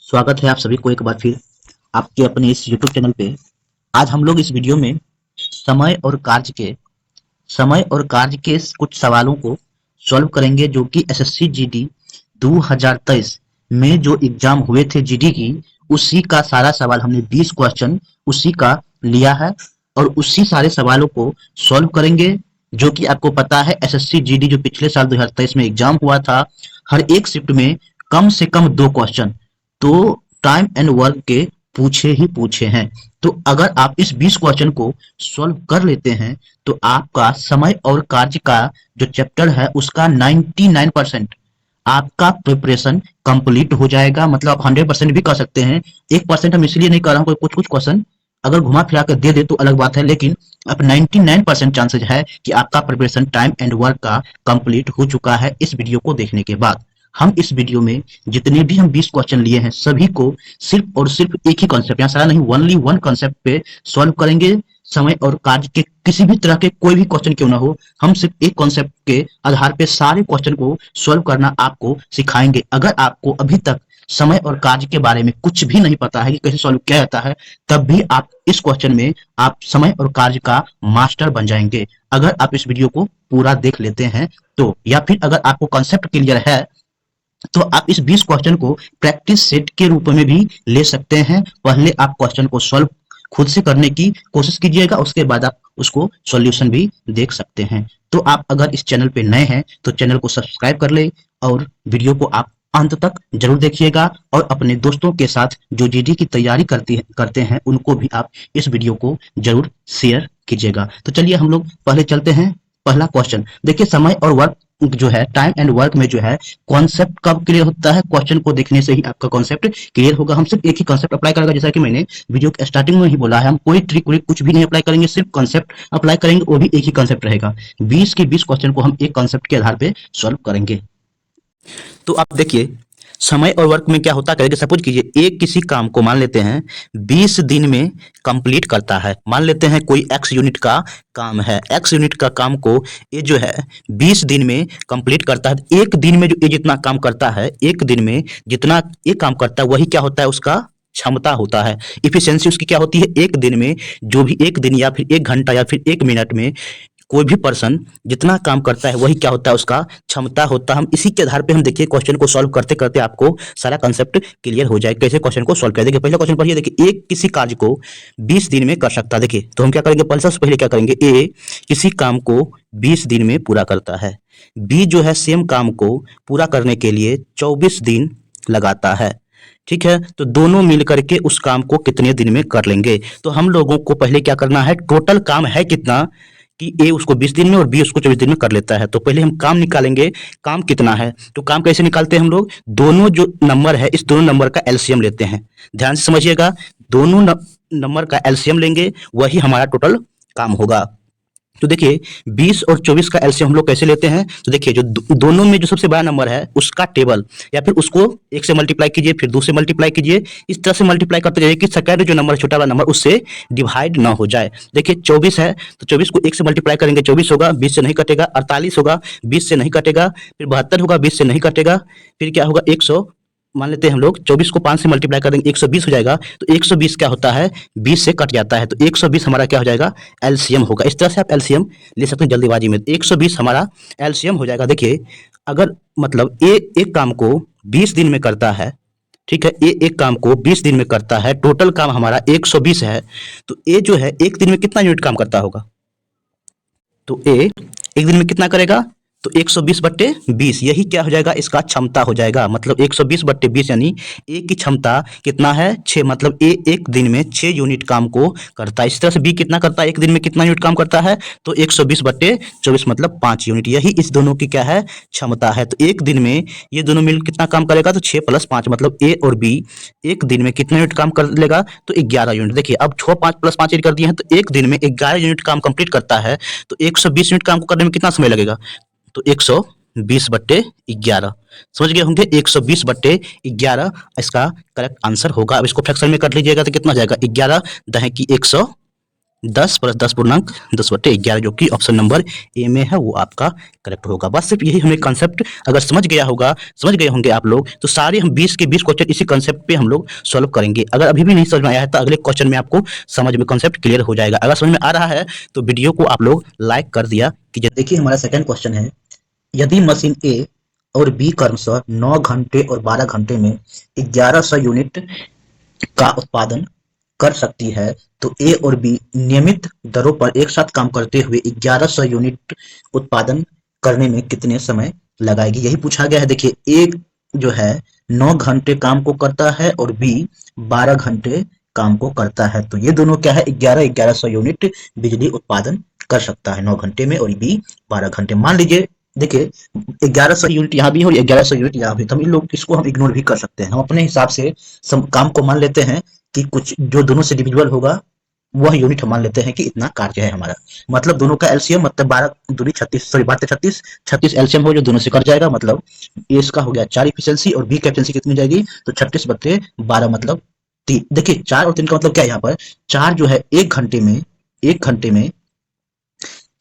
स्वागत है आप सभी को एक बार फिर आपके अपने इस यूट्यूब चैनल पे। आज हम लोग इस वीडियो में समय और कार्य के कुछ सवालों को सॉल्व करेंगे जो कि एसएससी जीडी 2023 में जो एग्जाम हुए थे जीडी की, उसी का सारा सवाल हमने 20 क्वेश्चन उसी का लिया है और उसी सारे सवालों को सॉल्व करेंगे। जो कि आपको पता है एसएससी जीडी जो पिछले साल 2023 में एग्जाम हुआ था, हर एक शिफ्ट में कम से कम 2 क्वेश्चन तो टाइम एंड वर्क के पूछे ही पूछे हैं। तो अगर आप इस 20 क्वेश्चन को सॉल्व कर लेते हैं तो आपका समय और कार्य का जो चैप्टर है उसका 99% आपका प्रिपरेशन कंप्लीट हो जाएगा। मतलब आप 100% भी कर सकते हैं। 1% हम इसलिए नहीं कर रहा हूँ, कुछ कुछ क्वेश्चन अगर घुमा फिरा कर दे दे तो अलग बात है, लेकिन अब 99% चांसेज है कि आपका प्रिपरेशन टाइम एंड वर्क का कंप्लीट हो चुका है इस वीडियो को देखने के बाद। हम इस वीडियो में जितने भी हम 20 क्वेश्चन लिए हैं सभी को सिर्फ और सिर्फ एक ही कॉन्सेप्ट, यहाँ सारा नहीं, ओनली वन कॉन्सेप्ट पे सॉल्व करेंगे। समय और कार्य के किसी भी तरह के कोई भी क्वेश्चन क्यों ना हो, हम सिर्फ एक कॉन्सेप्ट के आधार पे सारे क्वेश्चन को सॉल्व करना आपको सिखाएंगे। अगर आपको अभी तक समय और कार्य के बारे में कुछ भी नहीं पता है कि कैसे सॉल्व किया जाता है, तब भी आप इस क्वेश्चन में आप समय और कार्य का मास्टर बन जाएंगे अगर आप इस वीडियो को पूरा देख लेते हैं तो। या फिर अगर आपको कॉन्सेप्ट क्लियर है तो आप इस 20 क्वेश्चन को प्रैक्टिस सेट के रूप में भी ले सकते हैं। पहले आप क्वेश्चन को सॉल्व खुद से करने की कोशिश कीजिएगा, उसके बाद आप उसको सॉल्यूशन भी देख सकते हैं। तो आप अगर इस चैनल पे नए हैं तो चैनल को सब्सक्राइब कर ले और वीडियो को आप अंत तक जरूर देखिएगा और अपने दोस्तों के साथ जो जीडी की तैयारी करते हैं उनको भी आप इस वीडियो को जरूर शेयर कीजिएगा। तो चलिए हम लोग पहले चलते हैं। पहला क्वेश्चन देखिए, समय और वर्क जो है, टाइम एंड वर्क में जो है कॉन्सेप्ट कब क्लियर होता है? क्वेश्चन को देखने से ही आपका कॉन्सेप्ट क्लियर होगा। हम सिर्फ एक ही कॉन्सेप्ट अप्लाई करेंगे, जैसा कि मैंने वीडियो के स्टार्टिंग में ही बोला है, हम कोई ट्रिक व्रिक कुछ भी नहीं अप्लाई करेंगे, सिर्फ कॉन्सेप्ट अप्लाई करेंगे, वो भी एक ही कॉन्सेप्ट रहेगा। 20 के 20 क्वेश्चन को हम एक कॉन्सेप्ट के आधार पे सॉल्व करेंगे। तो आप देखिए समय और वर्क में क्या होता है, कि सपोज कीजिए एक किसी काम को मान लेते हैं 20 दिन में कंप्लीट करता है। मान लेते हैं कोई x यूनिट का काम है, x यूनिट का काम को ये जो है 20 दिन में कंप्लीट करता है। एक दिन में जो ये जितना काम करता है, एक दिन में जितना ये काम करता है वही क्या होता है, उसका क्षमता होता है। इफिशियंसी उसकी क्या होती है, एक दिन में जो भी एक दिन या फिर एक घंटा या फिर एक मिनट में कोई भी पर्सन जितना काम करता है वही क्या होता है, उसका क्षमता होता है। हम इसी के आधार पे हम देखिए क्वेश्चन को सॉल्व करते करते आपको सारा कंसेप्ट क्लियर हो जाए कैसे क्वेश्चन को सॉल्व करें। देखिए पहला क्वेश्चन पढ़िए। देखिए एक किसी कार्य को 20 दिन में कर सकता है। देखिए तो हम क्या करेंगे, पहले सबसे पहले क्या करेंगे, ए किसी काम को 20 दिन में पूरा करता है, बी जो है सेम काम को पूरा करने के लिए 24 दिन लगाता है। ठीक है, तो दोनों मिल करके उस काम को कितने दिन में कर लेंगे? तो हम लोगों को पहले क्या करना है, टोटल काम है कितना कि ए उसको 20 दिन में और बी उसको 24 दिन में कर लेता है। तो पहले हम काम निकालेंगे, काम कितना है। तो काम कैसे निकालते हैं हम लोग, दोनों जो नंबर है इस दोनों नंबर का एलसीएम लेते हैं। ध्यान से समझिएगा, दोनों नंबर का एलसीएम लेंगे, वही हमारा टोटल काम होगा। तो देखिए 20 और 24 का एलसीएम हम लोग कैसे लेते हैं, तो देखिए जो दोनों में जो सबसे बड़ा नंबर है उसका टेबल या फिर उसको एक से मल्टीप्लाई कीजिए, फिर 2 से मल्टीप्लाई कीजिए, इस तरह से मल्टीप्लाई करते जाइए कि सेकंड जो नंबर छोटा वाला नंबर उससे डिवाइड ना हो जाए। देखिए 24 है तो 24 को 1 से मल्टीप्लाई करेंगे 24 होगा, 20 से नहीं कटेगा, 48 होगा 20 से नहीं कटेगा, फिर 72 होगा 20 से नहीं कटेगा, फिर क्या होगा 100, मान लेते हैं हम लोग 24 को 5 से मल्टीप्लाई कर देंगे 120 हो जाएगा। तो 120 क्या होता है, 20 से कट जाता है, तो 120 हमारा क्या हो जाएगा, एलसीएम होगा। इस तरह से आप एलसीएम ले सकते हैं जल्दीबाजी में। 120 हमारा एलसीएम हो जाएगा। देखिए अगर मतलब ए एक काम को 20 दिन में करता है, ठीक है, ए एक काम को 20 दिन में करता है, टोटल काम हमारा 120 है, तो ए जो है एक दिन में कितना यूनिट काम करता होगा, तो ए एक दिन में कितना करेगा, तो 120/20, यही क्या हो जाएगा, इसका क्षमता हो जाएगा। मतलब 120/20 यानी ए की क्षमता कितना है, 6, मतलब ए एक दिन में 6 यूनिट काम को करता है। इस तरह से बी कितना करता है, एक दिन में कितना यूनिट काम करता है, तो 120/24 मतलब 5 यूनिट, यही इस दोनों की क्या है, क्षमता है। तो एक दिन में ये दोनों मिल कितना काम करेगा, तो 6 + 5 मतलब ए और बी एक दिन में कितना यूनिट काम कर लेगा, तो 11 यूनिट। देखिए अब 6 5 + 5 कर दिए हैं, तो एक दिन में 11 यूनिट काम कंप्लीट करता है। तो 120 यूनिट काम को करने में कितना समय लगेगा, तो 120/11, समझ गए होंगे, 120/11 इसका करेक्ट आंसर होगा। अब इसको फ्रैक्शन में कर लीजिएगा तो कितना हो जाएगा, 11 दहे की 100, 10 + 10/10/11 जो कि ऑप्शन नंबर ए में है वो आपका करेक्ट होगा। बस सिर्फ यही हमें कंसेप्ट अगर समझ गए होंगे आप लोग, तो सारे हम 20 के 20 क्वेश्चन इसी कंसेप्ट पे हम लोग सॉल्व करेंगे। अगर अभी भी नहीं समझ में आया है तो अगले क्वेश्चन में आपको समझ में कंसेप्ट क्लियर हो जाएगा। अगर समझ में आ रहा है तो वीडियो को आप लोग लाइक कर दिया कीजिए। देखिए हमारा सेकंड क्वेश्चन है, यदि मशीन ए और बी क्रमशः 9 घंटे और 12 घंटे में 1100 यूनिट का उत्पादन कर सकती है, तो ए और बी नियमित दरों पर एक साथ काम करते हुए 1100 यूनिट उत्पादन करने में कितने समय लगाएगी, यही पूछा गया है। देखिए ए जो है 9 घंटे काम को करता है और बी 12 घंटे काम को करता है, तो ये दोनों क्या है 1100 यूनिट बिजली उत्पादन कर सकता है 9 घंटे में और बी 12 घंटे। मान लीजिए देखिए 1100 यूनिट यहाँ भी है और 1100 यूनिट यहाँ भी, तो हम इन लोग इसको हम इग्नोर भी कर सकते हैं। हम अपने हिसाब से काम को मान लेते हैं कि कुछ जो दोनों से डिविजिबल होगा वह यूनिट हम मान लेते हैं कि इतना कार्य है हमारा। मतलब दोनों का एलसीएम मतलब 12 दूनी 36, सॉरी 12 36 एलसीएम हो जो दोनों से कट जाएगा, मतलब ए इसका हो गया 4 एफिशिएंसी और बी की एफिशिएंसी कितनी जाएगी, तो 36/12 मतलब 3। देखिए 4 और 3 का मतलब क्या है, यहाँ पर 4 जो है एक घंटे में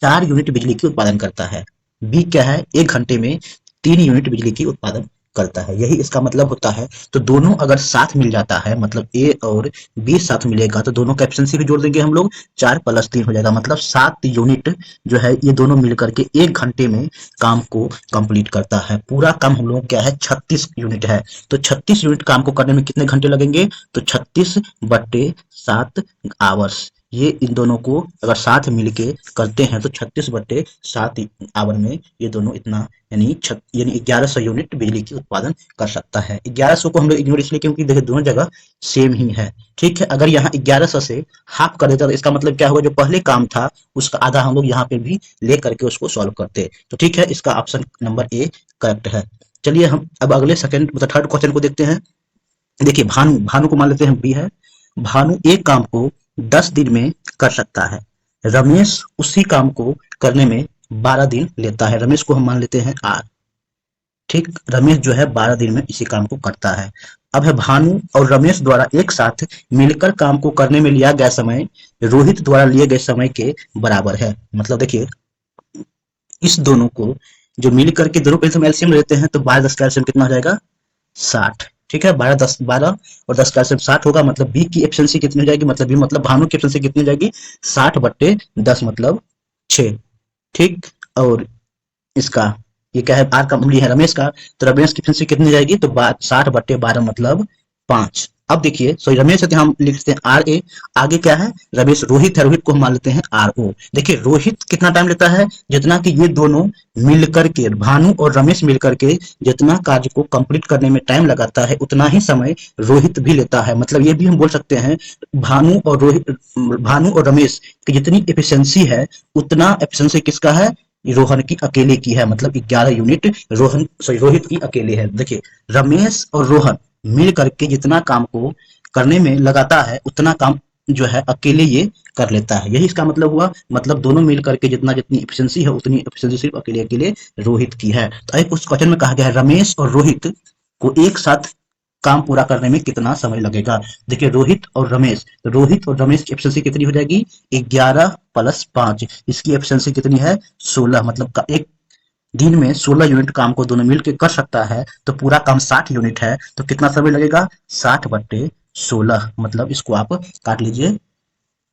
4 यूनिट बिजली की उत्पादन करता है, बी क्या है 1 घंटे में 3 यूनिट बिजली की उत्पादन करता है, यही इसका मतलब होता है। तो दोनों अगर साथ मिल जाता है, मतलब ए और बी साथ मिलेगा, तो दोनों का एफिशिएंसी भी जोड़ देंगे हम लोग, 4 + 3 हो जाएगा, मतलब 7 यूनिट जो है ये दोनों मिल करके 1 घंटे में काम को कंप्लीट करता है। पूरा काम हम लोग क्या है 36 यूनिट है, तो 36 यूनिट काम को करने में कितने घंटे लगेंगे, तो 36/7 आवर्स। ये इन दोनों को अगर साथ मिलके करते हैं तो 36/7 आवर में ये दोनों इतना यानी 1100 यूनिट बिजली की उत्पादन कर सकता है। 1100 को हम लोग इग्नोर इसलिए क्योंकि देखिए दोनों जगह सेम ही है, ठीक है। अगर यहाँ 1100 से हाफ कर देता तो इसका मतलब क्या होगा, जो पहले काम था उसका आधा हम लोग यहाँ पे भी ले करके उसको सॉल्व करते, तो ठीक है इसका ऑप्शन नंबर ए करेक्ट है। चलिए हम अब अगले सेकंड मतलब थर्ड क्वेश्चन को देखते हैं। देखिए भानु को मान लेते हैं बी है। भानु एक काम को 10 दिन में कर सकता है, रमेश उसी काम को करने में 12 दिन लेता है। रमेश को हम मान लेते हैं आर, ठीक। रमेश जो है 12 दिन में इसी काम को करता है। अब है भानु और रमेश द्वारा एक साथ मिलकर काम को करने में लिया गया समय रोहित द्वारा लिए गए समय के बराबर है। मतलब देखिए इस दोनों को जो मिल करके दोनों पहले हम एलसीएम लेते हैं, तो 12 10 का एलसीएम कितना हो जाएगा 60, ठीक है। 12 और 10 का एलसीएम 60 होगा, मतलब बी की एफिशिएंसी कितनी हो जाएगी, मतलब बी मतलब भानु की एफिशिएंसी कितनी हो जाएगी 60/10 मतलब 6, ठीक। और इसका ये क्या है आर का मूल्य है रमेश का, तो रमेश की एफिशिएंसी कितनी जाएगी, तो 60/12 मतलब 5। अब देखिए सॉरी रमेश है तो हम लिखते हैं आर ए, आगे क्या है रमेश, रोहित है, रोहित को हम मान लेते हैं आर ओ। देखिए रोहित कितना टाइम लेता है, जितना कि ये दोनों मिलकर के भानु और रमेश मिलकर के जितना कार्य को कंप्लीट करने में टाइम लगाता है उतना ही समय रोहित भी लेता है। मतलब ये भी हम बोल सकते हैं भानु और रमेश की जितनी एफिशिएंसी है उतना एफिशिएंसी किसका है, रोहन की अकेले की है, मतलब 11 यूनिट रोहित की अकेले है। देखिए रमेश और रोहन मिल करके जितना काम को करने में लगाता है उतना काम जो है अकेले ये कर लेता है, यही इसका मतलब हुआ। मतलब दोनों मिल करके जितनी एफिशिएंसी है उतनी एफिशिएंसी सिर्फ अकेले रोहित की है। तो एक उस क्वेश्चन में कहा गया है रमेश और रोहित को एक साथ काम पूरा करने में कितना समय लगेगा। देखिए रोहित और रमेश की एफिशिएंसी कितनी हो जाएगी 11 + 5, इसकी एफिशिएंसी कितनी है 16, मतलब एक दिन में 16 यूनिट काम को दोनों मिलकर कर सकता है, तो पूरा काम 60 यूनिट है, तो कितना समय लगेगा 60/16, मतलब इसको आप काट लीजिए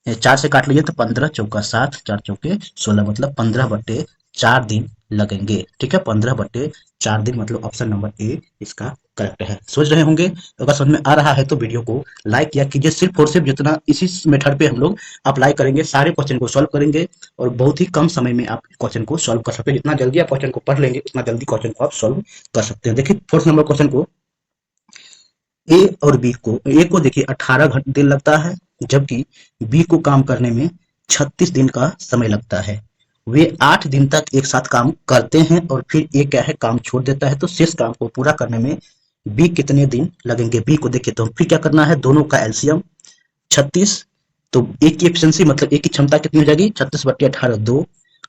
4 से काट लीजिए तो 15 चौका 7 4 चौके 16, मतलब 15/4 दिन लगेंगे, ठीक है। 15/4 दिन मतलब ऑप्शन नंबर ए इसका करेक्ट है। सोच रहे होंगे, अगर समझ में आ रहा है तो वीडियो को लाइक किया कीजिए। सिर्फ और सिर्फ जितना इसी मेथड पे हम लोग अप्लाई करेंगे, सारे क्वेश्चन को सॉल्व करेंगे और बहुत ही कम समय में आप क्वेश्चन को सॉल्व कर सकते हैं। जितना जल्दी आप क्वेश्चन को पढ़ लेंगे उतना जल्दी क्वेश्चन को आप सॉल्व कर सकते हैं। देखिए फोर्थ नंबर क्वेश्चन को ए और बी को, ए को देखिए 18 दिन लगता है, जबकि बी को काम करने में 36 दिन का समय लगता है। वे 8 दिन तक एक साथ काम करते हैं और फिर ए क्या है काम छोड़ देता है, तो शेष काम को पूरा करने में बी कितने दिन लगेंगे। बी को देखिए तो फिर क्या करना है, दोनों का एलसीएम 36, तो ए की एफिशिएंसी मतलब ए की क्षमता कितनी हो जाएगी 36/18 2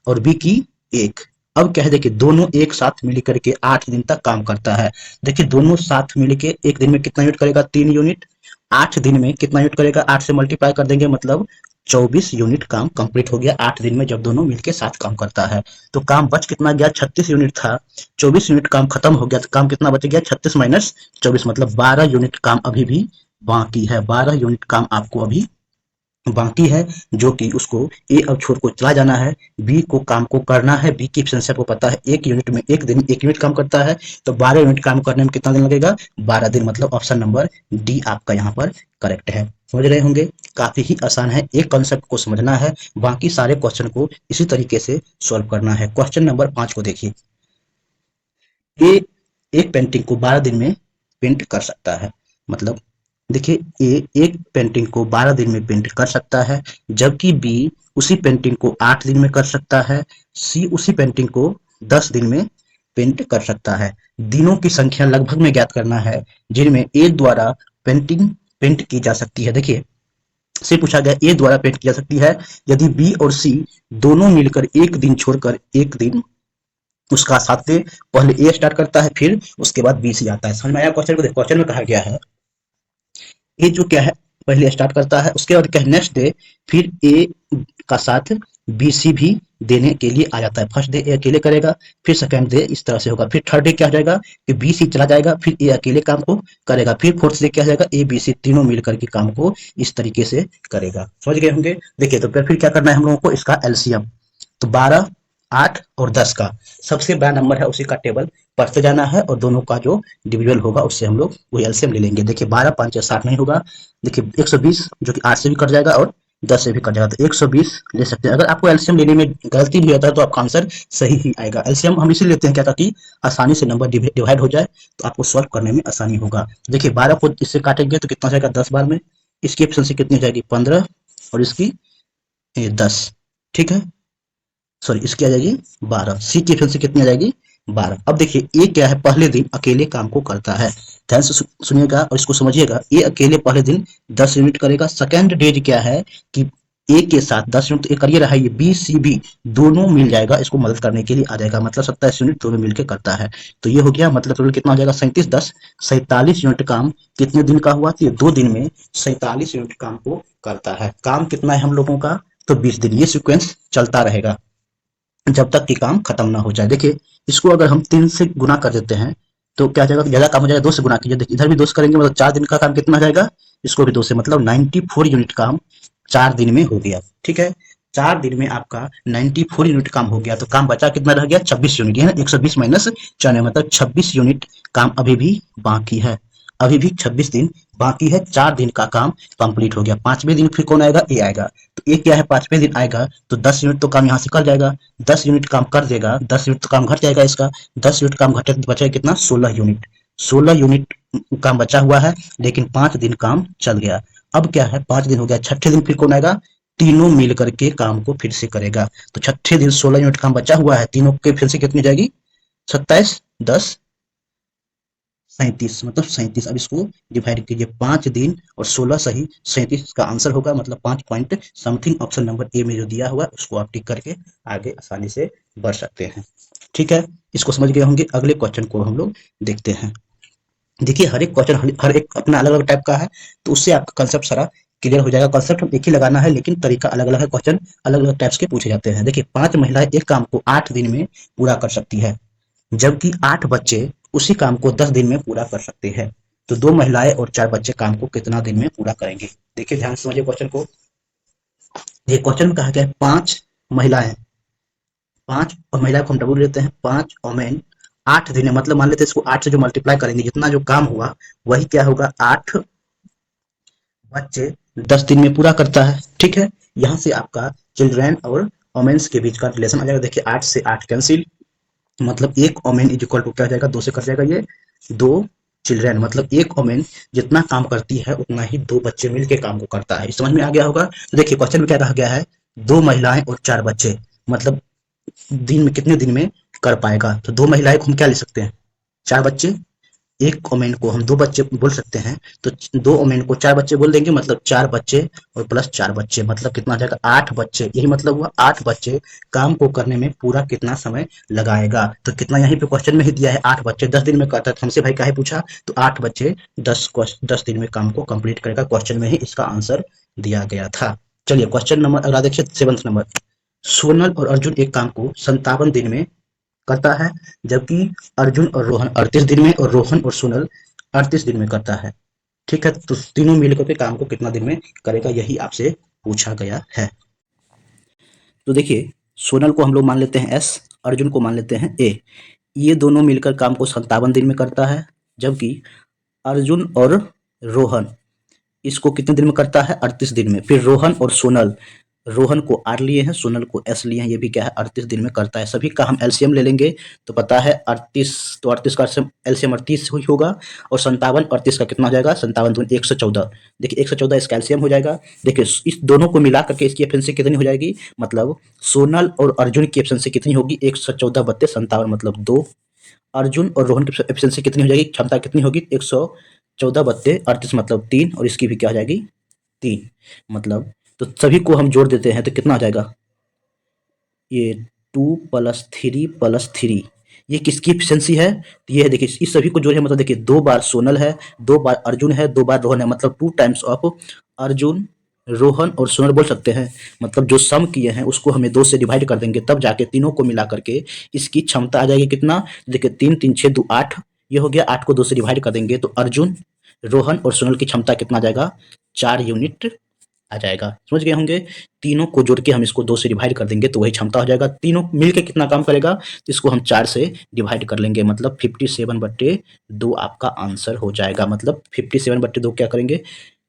और बी की 1। अब क्या है देखिए दोनों एक साथ मिल करके 8 दिन तक काम करता है। देखिए दोनों साथ मिल के एक दिन में कितना यूनिट करेगा 3 यूनिट, 8 दिन में कितना यूनिट करेगा 8 से मल्टीप्लाई कर देंगे मतलब 24 यूनिट काम कंप्लीट हो गया 8 दिन में, जब दोनों मिलके साथ काम करता है। तो काम बच कितना गया, 36 यूनिट था, 24 यूनिट काम खत्म हो गया, तो काम कितना बच गया, 36 माइनस 24, मतलब 12 यूनिट काम अभी भी बाकी है। 12 यूनिट काम आपको अभी बाकी है, जो कि उसको ए अब छोर को चला जाना है, बी को काम को करना है। बी की एफिशिएंसी आपको पता है, एक यूनिट में एक दिन 1 यूनिट काम करता है, तो 12 यूनिट काम करने में कितना दिन लगेगा, 12 दिन, मतलब ऑप्शन नंबर डी आपका यहाँ पर करेक्ट है। समझ रहे होंगे, काफी ही आसान है, एक कंसेप्ट को समझना है, बाकी सारे क्वेश्चन को इसी तरीके से सॉल्व करना है। क्वेश्चन नंबर 5 को देखिए, ए एक पेंटिंग को 12 दिन में पेंट कर सकता है, मतलब देखिए ए एक पेंटिंग को 12 दिन में पेंट कर सकता है, जबकि बी उसी पेंटिंग को 8 दिन में कर सकता है, सी उसी पेंटिंग को 10 दिन में पेंट कर सकता है। दिनों की संख्या लगभग में ज्ञात करना है जिनमें ए द्वारा पेंटिंग पेंट की जा सकती है। देखिए से पूछा गया ए द्वारा पेंट की जा सकती है, यदि बी और सी दोनों मिलकर एक दिन छोड़कर एक दिन उसका साथ से पहले ए स्टार्ट करता है, फिर उसके बाद बी से जाता है। समझ में आया क्वेश्चन को, क्वेश्चन में कहा गया है ए जो क्या है पहले स्टार्ट करता है, उसके बाद क्या है नेक्स्ट डे फिर ए का साथ बी सी भी देने के लिए आ जाता है। फर्स्ट डे ए अकेले करेगा, फिर सेकंड डे इस तरह से होगा, फिर थर्ड डे क्या हो जाएगा कि बी सी चला जाएगा, फिर ए अकेले काम को करेगा, फिर फोर्थ डे क्या हो जाएगा ए बी सी तीनों मिलकर के काम को इस तरीके से करेगा। समझ गए होंगे। देखिए तो फिर क्या करना है हम लोगों को, इसका एलसीएम, तो 12, 8 और 10 का सबसे बड़ा नंबर है उसी का टेबल पढ़ते जाना है, और दोनों का जो डिविजल होगा उससे हम लोग वही एलसीएम ले लेंगे। देखिए 12 5 या 60 नहीं होगा, देखिए 120 जो कि 8 से भी कट जाएगा और 10 से भी कट जाएगा, तो 120 ले सकते हैं। अगर आपको एलसीएम लेने में गलती भी होता है तो आपका आंसर सही ही आएगा। एलसीएम हम इसीलिए लेते हैं क्या, ताकि आसानी से नंबर डिवाइड हो जाए, तो आपको सॉल्व करने में आसानी होगा। देखिए 12 को इससे काटेंगे तो कितना जाएगा 10 बार में, इसकी एफिशिएंसी कितनी हो जाएगी 15, और इसकी 10, ठीक है, सॉरी इसकी आ जाएगी 12, सी की एफिशिएंसी कितनी आ जाएगी 12। अब देखिए ये क्या है, पहले दिन अकेले काम को करता है, ध्यान से सुनिएगा और इसको समझिएगा। ये अकेले पहले दिन 10 यूनिट करेगा। सेकंड डे क्या है कि ए के साथ 10 यूनिट तो कर ही रहा है, ये बी सी बी दोनों मिल जाएगा, इसको मदद करने के लिए आ जाएगा, मतलब 27 यूनिट दोनों मिलकर करता है। तो ये हो गया, मतलब टोटल कितना हो जाएगा 37 10 47 यूनिट काम कितने दिन का हुआ, तो ये 2 दिन में 47 यूनिट काम को करता है। काम कितना है हम लोगों का, तो 20 दिन, ये सिक्वेंस चलता रहेगा जब तक कि काम खत्म ना हो जाए। देखिए इसको अगर हम 3 से गुना कर देते हैं तो क्या हो जाएगा, ज्यादा काम हो जाएगा, 2 से गुना कीजिए, देखिए इधर भी 2 से करेंगे मतलब 4 दिन का काम कितना हो जाएगा, इसको भी 2 से, मतलब 94 यूनिट काम 4 दिन में हो गया। ठीक है, 4 दिन में आपका 94 यूनिट काम हो गया, तो काम बचा कितना रह गया 26 यूनिट, है ना, 120 माइनस 94, मतलब 26 यूनिट काम अभी भी बाकी है, अभी भी 26 दिन बाकी है। 4 दिन का काम कंप्लीट हो गया। 5वें दिन फिर कौन आएगा, ए आएगा, तो ए क्या है 5वें दिन आएगा, तो 10 यूनिट तो काम यहाँ से कर जाएगा, 10 यूनिट काम कर देगा, 10 यूनिट तो काम घट जाएगा इसका, 10 यूनिट काम घटे तो बचेगा कितना 16 यूनिट, 16 यूनिट काम बचा हुआ है, लेकिन 5 दिन काम चल गया। अब क्या है 5 दिन हो गया, छठे दिन फिर कौन आएगा, तीनों मिल करके काम को फिर से करेगा, तो छठे दिन 16 यूनिट काम बचा हुआ है, तीनों के फिर से कितनी जाएगी 27 10 37, मतलब 37। अब इसको डिवाइड कीजिए, 5 दिन और 16 सही 37 का आंसर होगा, मतलब 5 point something. Option number A में जो दिया हुआ है उसको आप टिक करके आगे आसानी से बढ़ सकते हैं। ठीक है, इसको समझ गए होंगे। अगले क्वेश्चन को हम लोग देखते हैं। देखिए हर एक क्वेश्चन हर एक अपना अलग अलग टाइप का है, तो उससे आपका कंसेप्ट सारा क्लियर हो जाएगा। कंसेप्ट हम एक ही लगाना है, लेकिन तरीका अलग अलग है, क्वेश्चन अलग अलग टाइप्स के पूछे जाते हैं। देखिए 5 महिलाएं एक काम को 8 दिन में पूरा कर सकती है, जबकि 8 बच्चे उसी काम को 10 दिन में पूरा कर सकते हैं, तो 2 महिलाएं और 4 बच्चे काम को कितना दिन में पूरा करेंगे। देखिए ध्यान से समझिए क्वेश्चन को। ये क्वेश्चन में कहा गया है 5 महिलाएं, 5 और महिला को हम डबल लेते हैं, 5 ओमेन 8 दिन में, मतलब मान लेते हैं इसको 8 से जो मल्टीप्लाई करेंगे जितना जो काम हुआ वही क्या होगा 8 बच्चे 10 दिन में पूरा करता है। ठीक है, यहाँ से आपका चिल्ड्रेन और ओमेन्स के बीच का रिलेशन आ जाएगा। देखिए 8 से 8 कैंसिल, मतलब एक ओमेन इज इक्वल टू क्या हो जाएगा 2 से कट जाएगा, ये 2 चिल्ड्रेन, मतलब एक ओमेन जितना काम करती है उतना ही 2 बच्चे मिलके काम को करता है। समझ में आ गया होगा। तो देखिए क्वेश्चन में क्या कहा गया है, 2 महिलाएं और 4 बच्चे, मतलब दिन में कितने दिन में कर पाएगा, तो 2 महिलाएं को हम क्या ले सकते हैं 4 बच्चे, एक ओमेन को हम 2 बच्चे बोल सकते हैं, तो 2 ओमेन को 4 बच्चे बोल देंगे, मतलब 4 बच्चे और प्लस 4 बच्चे, मतलब कितना आ जाएगा 8 बच्चे, यही मतलब हुआ 8 बच्चे काम को करने में पूरा कितना समय लगाएगा। तो कितना यहीं पे क्वेश्चन में ही दिया है 8 बच्चे 10 दिन में करता है, तो हमसे भाई क्या है पूछा, तो 8 बच्चे 10 दिन में काम को कंप्लीट करेगा, क्वेश्चन में ही इसका आंसर दिया गया था। चलिए क्वेश्चन नंबर अगला देखिए 7th नंबर। सोनल और अर्जुन एक काम को 57 दिन में करता है, जबकि अर्जुन और रोहन 38 दिन में, और रोहन और सोनल 38 दिन में करता है। ठीक है, तो तीनों मिलकर के काम को कितना दिन में करेगा, यही आपसे पूछा गया है। तो देखिए, सोनल को हम लोग मान लेते हैं एस, अर्जुन को मान लेते हैं ए। ये दोनों मिलकर काम को 57 दिन में करता है, जबकि अर्जुन और रोहन इसको कितने दिन में करता है, 38 दिन में। फिर रोहन और सोनल, रोहन को आर लिए हैं, सोनल को एस लिए हैं, ये भी क्या है 38 दिन में करता है। सभी का हम एलसीएम ले लेंगे तो पता है 38, तो 38 का एलसीएम 38 ही होगा, और 57 38 का कितना हो जाएगा, 57 दूनी 114। देखिए 114 इसका एलसीएम हो जाएगा। देखिए इस दोनों को मिला करके इसकी एफिशिएंसी कितनी हो जाएगी, मतलब सोनल और अर्जुन की एफिशिएंसी कितनी होगी, 114 बत्ते 57 मतलब 2। अर्जुन और रोहन की एफिशिएंसी कितनी हो जाएगी, क्षमता कितनी होगी, 114 बत्ते 38 मतलब 3, और इसकी भी क्या हो जाएगी 3, मतलब तो सभी को हम जोड़ देते हैं तो कितना आ जाएगा, ये 2 + 3 + 3, ये किसकी एफिशिएंसी है, तो ये है देखिए इस सभी को जोड़े मतलब देखिए 2 बार सोनल है, 2 बार अर्जुन है, 2 बार रोहन है, मतलब 2 टाइम्स ऑफ अर्जुन, रोहन और सोनल बोल सकते हैं। मतलब जो सम किए हैं उसको हमें 2 से डिवाइड कर देंगे, तब जाके तीनों को मिला करके इसकी क्षमता आ जाएगी कितना, देखिए 3 3 6 2 8, ये हो गया, 8 को 2 से डिवाइड कर देंगे तो अर्जुन, रोहन और सोनल की क्षमता कितना आ जाएगा, 4 यूनिट आ जाएगा। समझ गए होंगे, तीनों को जोड़ के हम इसको 2 से डिवाइड कर देंगे तो वही क्षमता हो जाएगा। तीनों मिलके कितना काम करेगा, तो इसको हम 4 से डिवाइड कर लेंगे, मतलब 57/2 आपका आंसर हो जाएगा। मतलब 57/2 क्या करेंगे,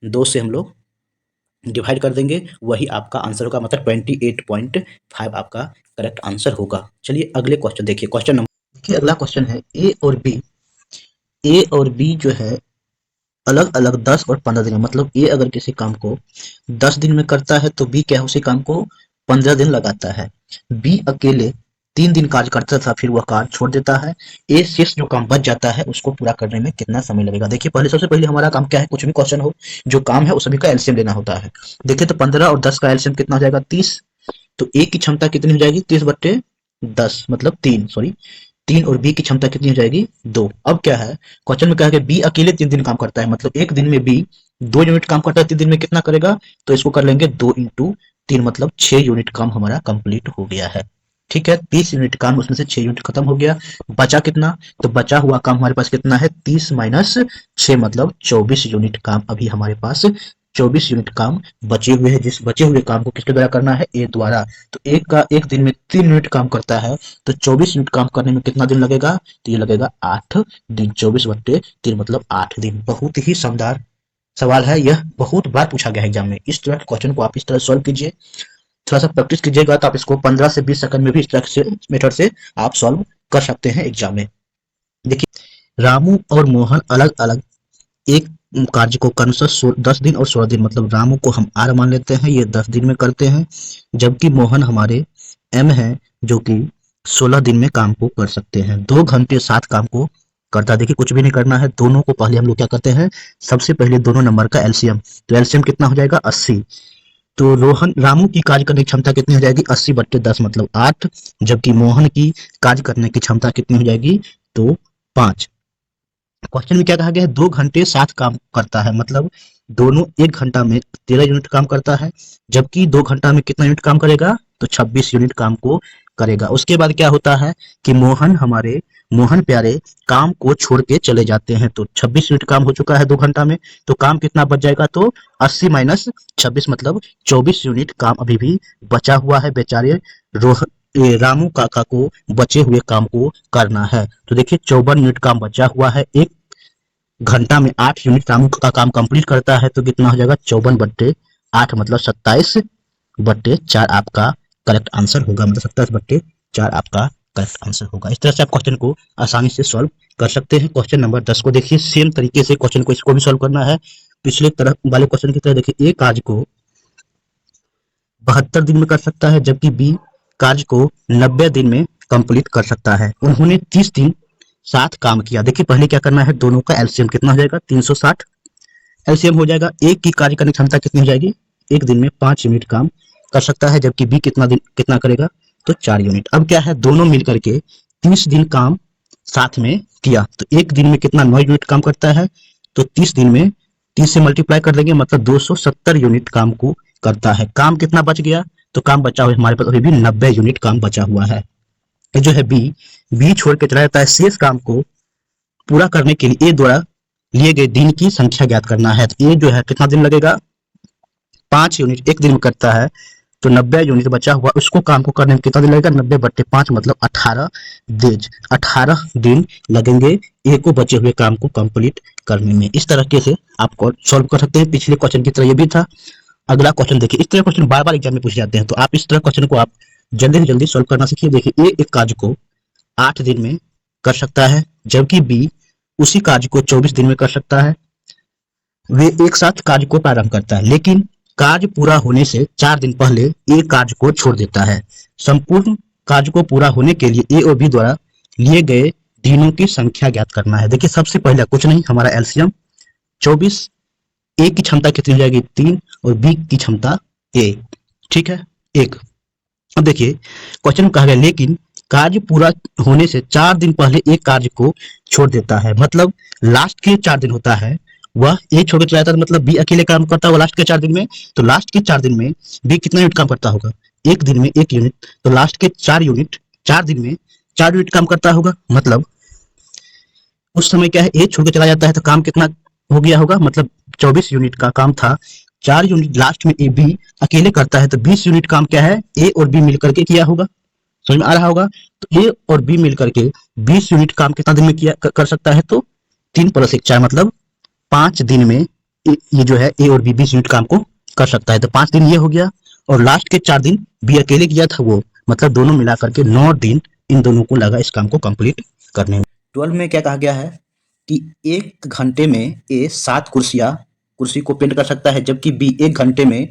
2 से हम लोग डिवाइड कर देंगे, वही आपका आंसर होगा, मतलब 28.5 आपका करेक्ट आंसर होगा। चलिए अगले क्वेश्चन देखिए, क्वेश्चन नंबर देखिए, अगला क्वेश्चन है ए और बी जो है अलग अलग 10 और 15 दिन में, मतलब ए अगर किसी काम को 10 दिन में करता है तो बी क्या है उसी काम को 15 दिन लगाता है। बी अकेले 3 दिन कार्य करता था, फिर वह कार्य छोड़ देता है। ए शेष जो काम बच जाता है उसको पूरा करने में कितना समय लगेगा। देखिए पहले, सबसे पहले हमारा काम क्या है, कुछ भी क्वेश्चन हो जो काम है उस सभी का एलसीएम लेना होता है। देखिए तो 15 और 10 का एलसीएम कितना हो जाएगा, 30। तो ए की क्षमता कितनी हो जाएगी, 30/10 मतलब 3, सॉरी 3, और बी की क्षमता कितनी हो जाएगी, 2। अब क्या है, क्वेश्चन में क्या है कि बी अकेले 3 दिन काम करता है, मतलब एक दिन में बी 2 यूनिट काम करता है, 3 दिन में कितना करेगा, तो इसको कर लेंगे 2 × 3 मतलब 6 यूनिट काम हमारा कंप्लीट हो गया है। ठीक है, 30 यूनिट काम, उसमें से 6 यूनिट खत्म हो गया, बचा कितना, तो बचा हुआ काम हमारे पास कितना है, 30 - 6 मतलब 24 यूनिट काम अभी हमारे पास 24 यूनिट काम बचे हुए हैं। जिस बचे हुए काम को किसके द्वारा करना है, ए द्वारा। तो एक दिन में 3 यूनिट काम करता है, तो 24 यूनिट काम करने में कितना दिन लगेगा, तो ये लगेगा 8 दिन, 24/3 मतलब 8 दिन। बहुत ही शानदार सवाल है, यह बहुत बार पूछा गया है एग्जाम में। इस तरह क्वेश्चन को आप इस तरह सॉल्व कीजिए, थोड़ा सा प्रैक्टिस कीजिएगा तो आप इसको 15 से 20 सेकंड में भी इस तरह से मेथड से आप सॉल्व कर सकते हैं एग्जाम में। देखिए रामू और मोहन अलग अलग एक कार्य को क्रमशः 10 दिन और 16 दिन, मतलब रामू को हम आर मान लेते हैं, ये 10 दिन में करते हैं, जबकि मोहन हमारे एम है जो कि 16 दिन में काम को कर सकते हैं। 2 घंटे 7 काम को करता है। देखिए कुछ भी नहीं करना है, दोनों को पहले हम लोग क्या करते हैं, सबसे पहले दोनों नंबर का एलसीएम, तो एलसीएम कितना हो जाएगा 80। तो रामू की कार्य करने की क्षमता कितनी हो जाएगी, 80/10 मतलब 8, जबकि मोहन की कार्य करने की क्षमता कितनी हो जाएगी, तो 5। क्वेश्चन में क्या कहा गया है, 2 घंटे 7 काम करता है, मतलब दोनों 1 घंटा में 13 यूनिट काम करता है, जबकि 2 घंटा में कितना यूनिट काम करेगा, तो 26 यूनिट काम को करेगा। उसके बाद क्या होता है कि मोहन प्यारे काम को छोड़ के चले जाते हैं, तो 26 यूनिट काम हो चुका है 2 घंटा में, तो काम कितना बच जाएगा, तो 80 - 26 मतलब 24 यूनिट काम अभी भी बचा हुआ है। बेचारे रामू काका को बचे हुए काम को करना है। तो देखिए 54 यूनिट काम बचा हुआ है, एक घंटा में 8 यूनिट रामू का काम कंप्लीट करता है, तो कितना हो जाएगा 54/8 मतलब 27/4 आपका करेक्ट आंसर होगा, मतलब 27/4 आपका करेक्ट आंसर होगा। इस तरह से आप क्वेश्चन को आसानी से सॉल्व कर सकते हैं। क्वेश्चन नंबर 10 को देखिए, सेम तरीके से क्वेश्चन को इसको भी सॉल्व करना है, पिछले तरह वाले क्वेश्चन की तरह। देखिए ए कार्य को 72 दिन में कर सकता है, जबकि बी कार्य को 90 दिन में कंप्लीट कर सकता है। उन्होंने 30 दिन साथ काम किया। देखिए पहले क्या करना है, दोनों का एलसीएम कितना हो जाएगा, 360 एलसीएम हो जाएगा। एक की कार्य करने की क्षमता कितनी हो जाएगी, एक दिन में 5 यूनिट काम कर सकता है, जबकि बी कितना करेगा, तो 4 यूनिट। अब क्या है, दोनों मिलकर के 30 दिन काम साथ में किया, तो एक दिन में कितना 9 यूनिट काम करता है, तो 30 दिन में 30 से मल्टीप्लाई कर देंगे मतलब 270 यूनिट काम को करता है। काम कितना बच गया? तो काम बचा हुआ हमारे पास अभी भी 90 यूनिट काम बचा हुआ है। ये जो है बी छोड़ के चला जाता है। शेष काम को पूरा करने के लिए ए द्वारा लिए गए दिन की संख्या ज्ञात करना है। तो ए जो है कितना दिन लगेगा? 5 यूनिट एक दिन में करता है, तो 90 यूनिट बचा हुआ उसको काम को करने में कितना दिन लगेगा? 90/5 मतलब 18 दिन लगेंगे ए को बचे हुए काम को कंप्लीट करने में। इस तरीके से आप सॉल्व कर सकते हैं। पिछले क्वेश्चन की तरह ये भी था। अगला क्वेश्चन देखिए, इस तरह क्वेश्चन बार बार एग्जाम में पूछे जाते हैं, तो आप इस तरह क्वेश्चन को आप जल्दी से जल्दी सॉल्व करना सीखिए। देखिए, ए एक कार्य को 8 दिन में कर सकता है, जबकि बी उसी कार्य को 24 दिन में कर सकता है। वे एक साथ कार्य को प्रारंभ करता है, लेकिन कार्य पूरा होने से 4 दिन पहले ए कार्य को छोड़ देता है। संपूर्ण कार्य को पूरा होने के लिए ए और बी द्वारा लिए गए दिनों की संख्या ज्ञात करना है। देखिए, सबसे पहले कुछ नहीं, हमारा एलसीएम 24, ए की क्षमता कितनी हो जाएगी? 3 और बी की क्षमता 1, ठीक है, 1। अब देखिए, क्वेश्चन में कहा गया लेकिन कार्य पूरा होने से 4 दिन पहले एक कार्य को छोड़ देता है, मतलब लास्ट के 4 दिन होता है वह ए छोड़ के चला जाता है, मतलब बी अकेले काम करता है लास्ट के 4 दिन में। तो लास्ट के 4 दिन में बी कितना यूनिट काम करता होगा? एक दिन में 1 यूनिट, तो लास्ट के 4 यूनिट 4 दिन में 4 यूनिट काम करता होगा। मतलब उस समय क्या है, ए छोड़ के चला जाता है तो काम कितना हो गया होगा? मतलब 24 यूनिट का काम था, 4 यूनिट लास्ट में ए बी अकेले करता है, तो 20 यूनिट काम क्या है, ए और बी मिलकर के किया होगा। समझ में आ रहा होगा? तो ए और बी मिलकर के 20 यूनिट काम कितना दिन में किया कर सकता है? तो 3 + 1 4 मतलब 5 दिन में ये जो है ए और बी 20 यूनिट काम को कर सकता है। तो 5 दिन ये हो गया, और लास्ट के 4 दिन बी अकेले किया था वो, मतलब दोनों मिला करके 9 दिन इन दोनों को लगा इस काम को कंप्लीट करने में। 12 में क्या कहा गया है कि 1 घंटे में ए 7 कुर्सी को पेंट कर सकता है, जबकि बी 1 घंटे में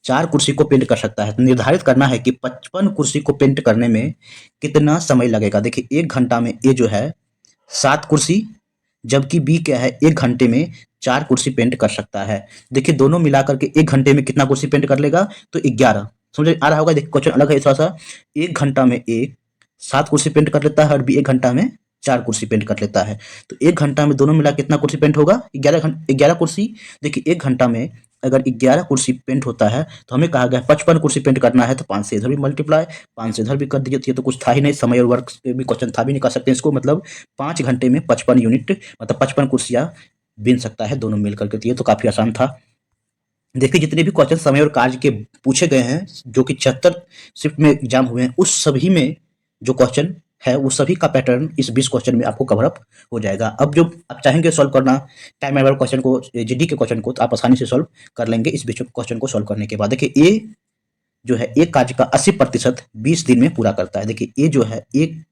4 कुर्सी को पेंट कर सकता है। तो निर्धारित करना है कि 55 कुर्सी को पेंट करने में कितना समय लगेगा। देखिए, 1 घंटा में ए जो है 7 कुर्सी, जबकि बी क्या है 1 घंटे में 4 कुर्सी पेंट कर सकता है। देखिए, दोनों मिलाकर के 1 घंटे में कितना कुर्सी पेंट कर लेगा? तो 11। समझ आ रहा होगा? देखिए, क्वेश्चन अलग है थोड़ा सा। 1 घंटा में ए 7 कुर्सी पेंट कर लेता है और बी 1 घंटा में 4 कुर्सी पेंट कर लेता है। तो 1 घंटा में दोनों मिला कितना कुर्सी पेंट होगा? 11 कुर्सी। देखिए, 1 घंटा में अगर 11 कुर्सी पेंट होता है तो हमें कहा गया 55 कुर्सी पेंट करना है, तो 5 से इधर भी मल्टीप्लाई, 5 से इधर भी कर दीजिए। तो ये तो कुछ था ही नहीं, समय और वर्क भी क्वेश्चन था भी नहीं, कर सकते हैं इसको। मतलब 5 घंटे में 55 यूनिट मतलब 55 कुर्सियां बिन सकता है दोनों मिलकर के। ये तो काफी आसान था। देखिए, जितने भी क्वेश्चन समय और कार्य के पूछे गए हैं, जो कि 76 शिफ्ट में एग्जाम हुए हैं, उस सभी में जो क्वेश्चन है वो सभी का पैटर्न इस 20 क्वेश्चन में आपको कवर अप हो जाएगा। अब जो आप चाहेंगे सॉल्व करना टाइम वाले क्वेश्चन को, जीडी के क्वेश्चन को, तो आप आसानी से सॉल्व कर लेंगे इस 20 क्वेश्चन को सॉल्व करने के बाद। देखिए, ए जो है एक कार्य का 80% 20 दिन में पूरा करता है। देखिए, ए जो है एक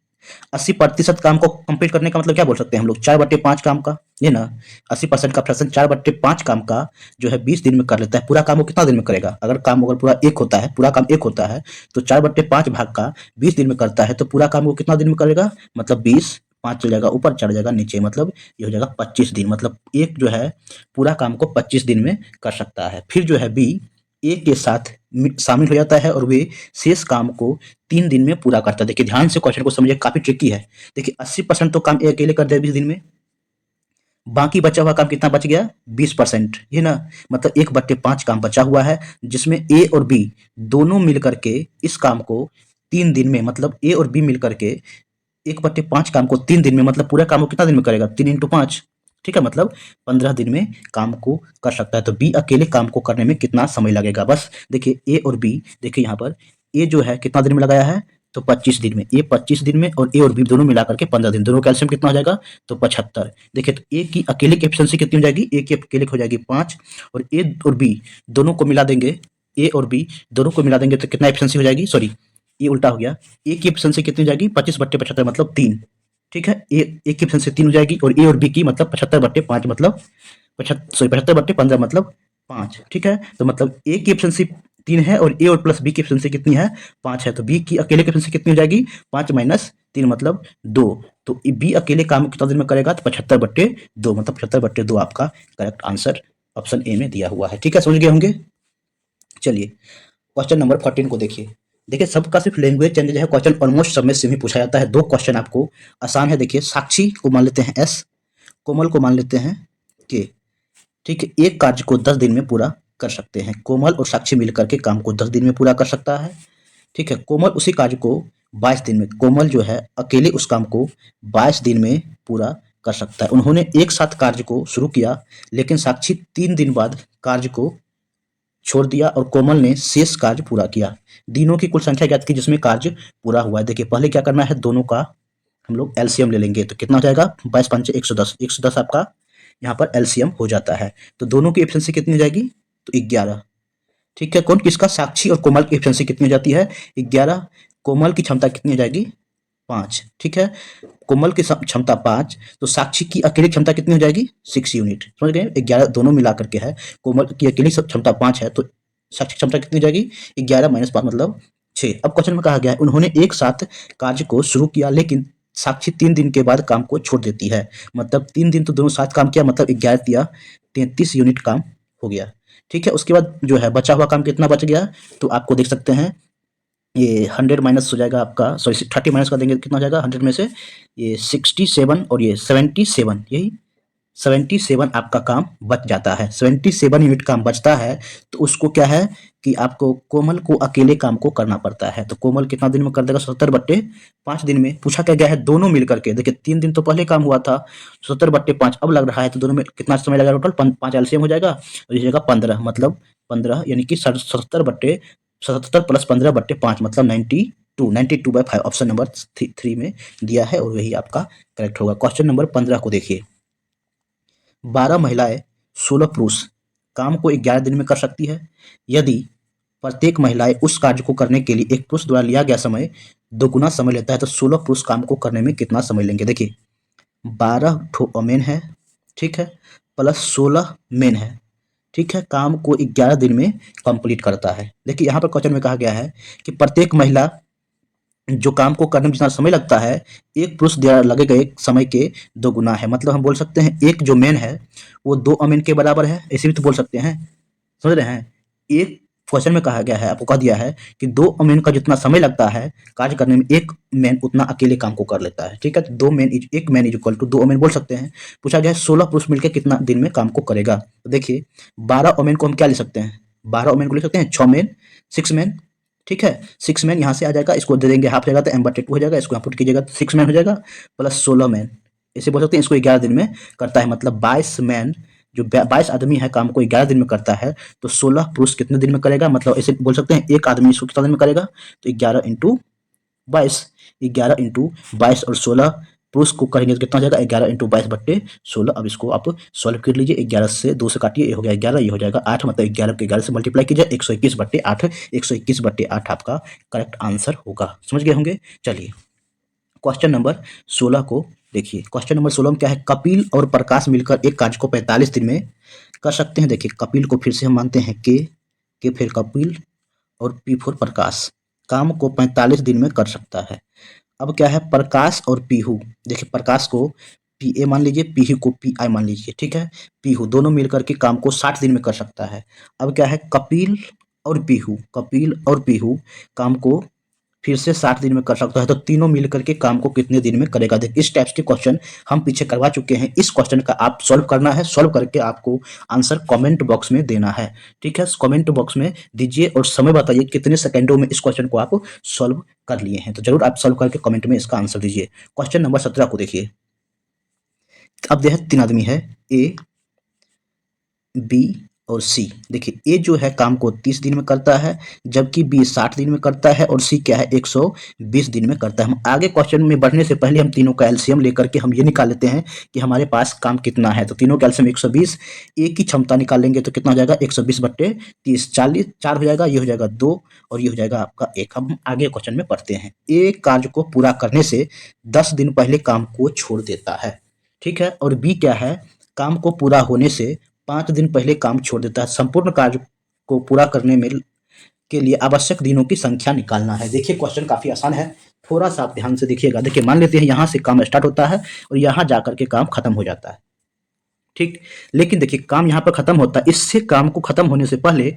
80% काम को कंप्लीट करने का मतलब क्या बोल सकते हैं हम लोग? 4/5 काम का, ये ना 80% का फ्रैक्शन 4/5 काम का जो है 20 दिन में कर लेता है। पूरा काम वो कितना दिन में करेगा? अगर काम अगर पूरा एक होता है, पूरा काम एक होता है, तो 4/5 भाग का 20 दिन में करता है, तो पूरा काम वो कितना दिन में करेगा? मतलब 20, 5 चल जाएगा ऊपर, चढ़ जाएगा नीचे, मतलब ये हो जाएगा 25 दिन। मतलब एक जो है पूरा काम को 25 दिन में कर सकता है। फिर जो है बी ए के साथ शामिल हो जाता है और वे शेष काम को 3 दिन में पूरा करता है। देखिए, ध्यान से क्वेश्चन को समझिए, काफी ट्रिकी है। देखिए, 80% तो काम ए अकेले कर दिया 20 दिन में, बाकी बचा हुआ काम कितना बच गया? 20%, ये ना, मतलब 1/5 काम बचा हुआ है, जिसमें ए और बी दोनों मिल करके इस काम को 3 दिन में, मतलब ए और बी मिल करके 1/5 काम को 3 दिन में, मतलब पूरा काम को कितना दिन में करेगा? 3 × 5, ठीक है, मतलब 15 दिन में काम को कर सकता है। तो बी अकेले काम को करने में कितना समय लगेगा? बस देखिए, ए और बी, देखिए यहाँ पर ए जो है कितना दिन में लगाया है? तो 25 दिन में, ए 25 दिन में, और ए और बी दोनों मिलाकर के 15 दिन, दोनों कैल्शियम कितना हो जाएगा? तो 75। देखिए, तो ए की अकेले की एफिशिएंसी कितनी हो जाएगी? ए की अकेले की हो जाएगी 5, और ए और बी दोनों को मिला देंगे, ए और बी दोनों को मिला देंगे तो कितना एफिशिएंसी हो जाएगी? सॉरी, ये उल्टा हो गया। ए की एफिशिएंसी कितनी हो जाएगी? 25/75 मतलब 3, ठीक है। ए की एफिशिएंसी 3 हो जाएगी, और ए और बी की मतलब 75/5 मतलब 75/15 मतलब 5, ठीक है। तो मतलब ए की एफिशिएंसी 3 है और ए और प्लस बी की एफिशिएंसी कितनी है? 5 है। तो बी की अकेले की एफिशिएंसी कितनी हो जाएगी? 5 - 3 मतलब 2। तो बी अकेले काम कितना दिन में करेगा? तो 75/2 मतलब 75/2 आपका करेक्ट आंसर ऑप्शन ए में दिया हुआ है। ठीक है, समझ गए होंगे। चलिए, क्वेश्चन नंबर 14 को देखिए। देखिए, सबका सिर्फ लैंग्वेज चेंज है, क्वेश्चन ऑलमोस्ट सब में सेम ही पूछा जाता है। 2 क्वेश्चन आपको आसान है। देखिए, साक्षी को मान लेते हैं एस, कोमल को मान लेते हैं के। ठीक है, एक कार्य को 10 दिन में पूरा कर सकते हैं। कोमल और साक्षी मिलकर के काम को 10 दिन में पूरा कर सकता है। ठीक है, कोमल उसी कार्य को 22 दिन में, कोमल जो है अकेले उस काम को 22 दिन में पूरा कर सकता है। उन्होंने एक साथ कार्य को शुरू किया, लेकिन साक्षी 3 दिन बाद कार्य को छोड़ दिया और कोमल ने शेष कार्य पूरा किया। दिनों की कुल संख्या ज्ञात की जिसमें कार्य पूरा हुआ है। देखिए पहले क्या करना है, दोनों का हम लोग एलसीएम ले लेंगे, तो कितना हो जाएगा, 22 पंचे 110, 110 आपका यहाँ पर एलसीएम हो जाता है। तो दोनों की एफिशिएंसी कितनी हो जाएगी, तो 11। ठीक है, कौन किसका, साक्षी और कोमल की एफिशिएंसी कितनी हो जाती है, 11। कोमल की क्षमता कितनी हो जाएगी, 5। ठीक है, कोमल की क्षमता 5, तो साक्षी की अकेली क्षमता कितनी हो जाएगी, 6 यूनिट। समझ गए, 11 दोनों मिला करके है, कोमल की अकेली क्षमता 5 है, तो साक्षी क्षमता कितनी हो जाएगी, 11 माइनस 5 मतलब 6। अब क्वेश्चन में कहा गया है उन्होंने एक साथ कार्य को शुरू किया, लेकिन साक्षी 3 दिन के बाद काम को छोड़ देती है। मतलब 3 दिन तो दोनों साथ काम किया, मतलब 11 दिया 33 यूनिट काम हो गया। ठीक है, उसके बाद जो है बचा हुआ काम कितना बच गया, तो आपको देख सकते हैं ये 100 माइनस हो जाएगा आपका, सॉरी 30 माइनस कर देंगे कितना हो जाएगा 100 में से, ये 67 और ये 77, यही 77 आपका काम बच जाता है। 77 यूनिट काम बचता है, तो उसको क्या है कि आपको कोमल को अकेले काम को करना पड़ता है। तो कोमल कितना दिन में कर देगा, 77/5 दिन में। पूछा क्या गया है, दोनों मिलकर के, देखिए 3 दिन तो पहले काम हुआ था, 77/5 अब लग रहा है, तो दोनों में कितना समय लगेगा टोटल, 5 एलसीएम हो जाएगा और ये जगह 15, मतलब 15 यानी कि 77 प्लस 15/5 मतलब 92, 92/5 ऑप्शन नंबर 3 में दिया है और वही आपका करेक्ट होगा। क्वेश्चन नंबर 15 को देखिए, 12 महिलाएं 16 पुरुष काम को 11 दिन में कर सकती है। यदि प्रत्येक महिलाएं उस कार्य को करने के लिए एक पुरुष द्वारा लिया गया समय दोगुना समय लेता है, तो 16 पुरुष काम को करने में कितना समय लेंगे। देखिए 12 ठो मेन है, ठीक है, प्लस 16 मेन है, ठीक है, काम को 11 दिन में कंप्लीट करता है। देखिए यहाँ पर क्वेश्चन में कहा गया है कि प्रत्येक महिला जो काम को करने में जितना समय लगता है, एक पुरुष द्वारा लगे गए समय के दोगुना है। मतलब हम बोल सकते हैं एक जो मेन है वो 2 अमेन के बराबर है, ऐसे भी तो बोल सकते हैं। समझ रहे हैं, एक क्वेश्चन में कहा गया है, आपको कह दिया है कि 2 अमेन का जितना समय लगता है कार्य करने में, एक मैन उतना अकेले काम को कर लेता है। ठीक है, तो 2 मैन एक मैन इज इक्वल टू 2 अमेन बोल सकते हैं। पूछा गया है 16 पुरुष मिलकर कितना दिन में काम को करेगा। तो देखिए 12 अमेन को हम क्या ले सकते हैं, 12 अमेन को ले सकते हैं 6 मैन, 6 मैन। ठीक है, 6 मैन यहाँ से आ जाएगा, इसको दे देंगे हाफ हो जाएगा तो m/2 हो जाएगा, इसको यहाँ पुट कीजिएगा तो 6 मैन हो जाएगा, प्लस 16 मैन, ऐसे बोल सकते हैं। इसको 11 दिन में करता है, मतलब 22 मैन, जो 22 आदमी है काम को 11 दिन में करता है, तो 16 पुरुष कितने दिन में करेगा, मतलब ऐसे बोल सकते हैं एक आदमी इसको कितना दिन में करेगा, तो 11 इंटू 22, 11 इंटू 22 और 16 पुरुष को करेंगे तो कितना हो जाएगा, 11 इंटू 22/16। अब इसको आप सॉल्व कर लीजिए, 11 से 2 से काटिए, ये हो गया 11, ये हो जाएगा 8, मतलब 11 को 11 से मल्टीप्लाई कीजिए, 121/8, 121/8 आपका करेक्ट आंसर होगा। समझ गए होंगे। चलिए क्वेश्चन नंबर 16 को देखिए, क्वेश्चन नंबर 16 में क्या है, कपिल और प्रकाश मिलकर एक कार्य को 45 दिन में कर सकते हैं। देखिए कपिल को फिर से हम मानते हैं के फिर कपिल और पी फॉर प्रकाश, काम को 45 दिन में कर सकता है। अब क्या है, प्रकाश और पीहू, देखिए प्रकाश को पी ए मान लीजिए, पीहू को पी आई मान लीजिए। ठीक है, पीहू दोनों मिलकर के काम को 60 दिन में कर सकता है। अब क्या है, कपिल और पीहू, कपिल और पीहू काम को फिर से 60 दिन में कर सकता है, तो तीनों मिलकर के काम को कितने दिन में करेगा। देखिए इस टाइप्स के क्वेश्चन हम पीछे करवा चुके हैं। इस क्वेश्चन का आप सॉल्व करना है, सॉल्व करके आपको आंसर कमेंट बॉक्स में देना है। ठीक है, कमेंट बॉक्स में दीजिए और समय बताइए कितने सेकंडों में इस क्वेश्चन को आप सॉल्व कर लिए हैं। तो जरूर आप सॉल्व करके कमेंट में इसका आंसर दीजिए। क्वेश्चन नंबर 17 को देखिए, अब देखिए 3 आदमी है, ए, बी और सी। देखिए ए जो है काम को 30 दिन में करता है, जबकि बी 60 दिन में करता है, और सी क्या है 120 दिन में करता है। हम आगे क्वेश्चन में बढ़ने से पहले हम तीनों का एलसीएम लेकर के हम ये निकाल लेते हैं कि हमारे पास काम कितना है। तो तीनों का एलसीएम 120, ए की क्षमता निकालेंगे तो कितना हो जाएगा 120/30, 40 4 हो जाएगा, ये हो जाएगा 2 और ये हो जाएगा आपका 1। हम आगे क्वेश्चन में पढ़ते हैं। ए कार्य को पूरा करने से 10 दिन पहले काम को छोड़ देता है। ठीक है, और बी क्या है, काम को पूरा होने से 5 दिन पहले काम छोड़ देता है। संपूर्ण कार्य को पूरा करने में के लिए आवश्यक दिनों की संख्या निकालना है। देखिए क्वेश्चन काफी आसान है, थोड़ा सा आप ध्यान से देखिएगा। देखिए मान लेते हैं यहाँ से काम स्टार्ट होता है और यहाँ जाकर के काम खत्म हो जाता है। ठीक, लेकिन देखिए काम यहाँ पर खत्म होता है, इससे काम को खत्म होने से पहले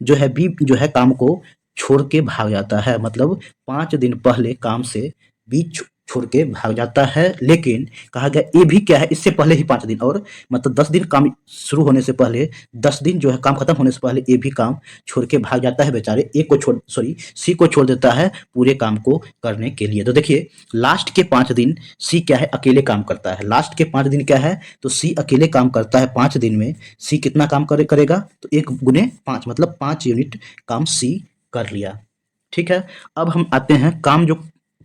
जो है बी जो है काम को छोड़ के भाग जाता है। मतलब 5 दिन पहले काम से बी छोड़ के भाग जाता है, लेकिन कहा गया ए भी क्या है, इससे पहले ही 5 दिन और मतलब 10 दिन काम शुरू होने से पहले, 10 दिन जो है काम खत्म होने से पहले ए भी काम छोड़ के भाग जाता है बेचारे, ए को छोड़ सॉरी सी को छोड़ देता है पूरे काम को करने के लिए। तो देखिए लास्ट के 5 दिन सी क्या है, अकेले काम करता है। लास्ट के 5 दिन क्या है, तो सी अकेले काम करता है। 5 दिन में सी कितना काम करेगा, तो 1 गुने 5 मतलब 5 यूनिट काम सी कर लिया। ठीक है, अब हम आते हैं काम जो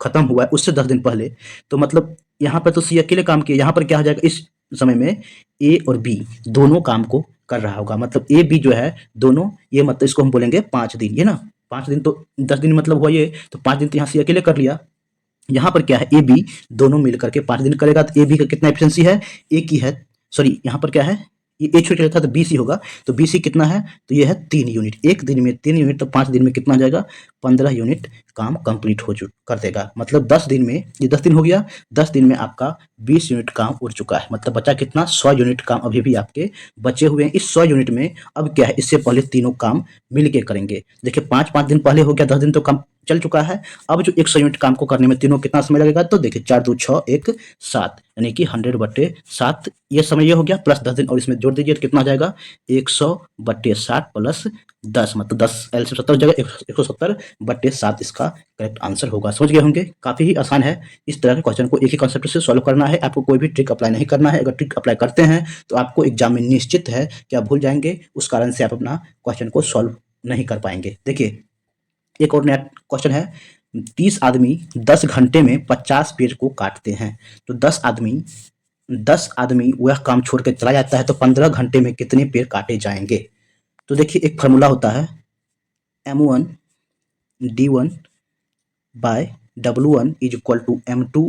खत्म हुआ है उससे 10 दिन पहले, तो मतलब यहाँ पर तो सी अकेले काम किया, यहाँ पर क्या हो जाएगा, इस समय में ए और बी दोनों काम को कर रहा होगा, मतलब ए बी जो है दोनों, ये मतलब इसको हम बोलेंगे 5 दिन, ये ना 5 दिन, तो 10 दिन मतलब हुआ ये, तो 5 दिन तो यहाँ सी अकेले कर लिया। यहाँ पर क्या है, ए बी दोनों मिलकर के 5 दिन करेगा, तो ए बी का कितना एफिशिएंसी है, ए की है, सॉरी यहाँ पर क्या है, ये ए छोड़ के था तो बी सी होगा, तो बी सी कितना है, तो ये है 3 यूनिट, एक दिन में 3 यूनिट, तो 5 दिन में कितना हो जाएगा, 15 यूनिट काम कंप्लीट कर देगा। मतलब 10 दिन में, ये 10 दिन हो गया, 10 दिन में आपका 20 यूनिट काम उड़ चुका है, मतलब बचा कितना, 100 यूनिट काम अभी भी आपके बचे हुए हैं। इस 100 यूनिट में अब क्या है, इससे पहले तीनों काम मिल के करेंगे। देखिए 5-5 दिन पहले हो गया, 10 दिन तो काम चल चुका है। अब जो 100 यूनिट काम को करने में तीनों कितना समय लगेगा, तो देखिए 4 2 6 1 7, यानी कि 100/7 ये समय ये हो गया, प्लस 10 दिन और इसमें जोड़ दीजिए तो कितना आ जाएगा, 100/60 प्लस 10, मतलब 10 एलसीएम 70 हो जाएगा, 170/7 इसका करेक्ट आंसर होगा। समझ गए होंगे, काफी ही आसान है। इस तरह के क्वेश्चन को एक ही कॉन्सेप्ट से सॉल्व करना है, आपको कोई भी ट्रिक अप्लाई नहीं करना है। अगर ट्रिक अप्लाई करते हैं तो आपको एग्जाम में निश्चित है कि आप भूल जाएंगे, उस कारण से आप अपना क्वेश्चन को सॉल्व नहीं कर पाएंगे। देखिए एक और नया क्वेश्चन है, 30 आदमी 10 घंटे में 50 पेड़ को काटते हैं, तो 10 आदमी वह काम छोड़ के चला जाता है, तो 15 घंटे में कितने पेड़ काटे जाएंगे। तो देखिए एक फार्मूला होता है M1 D1 by W1 is equal to M2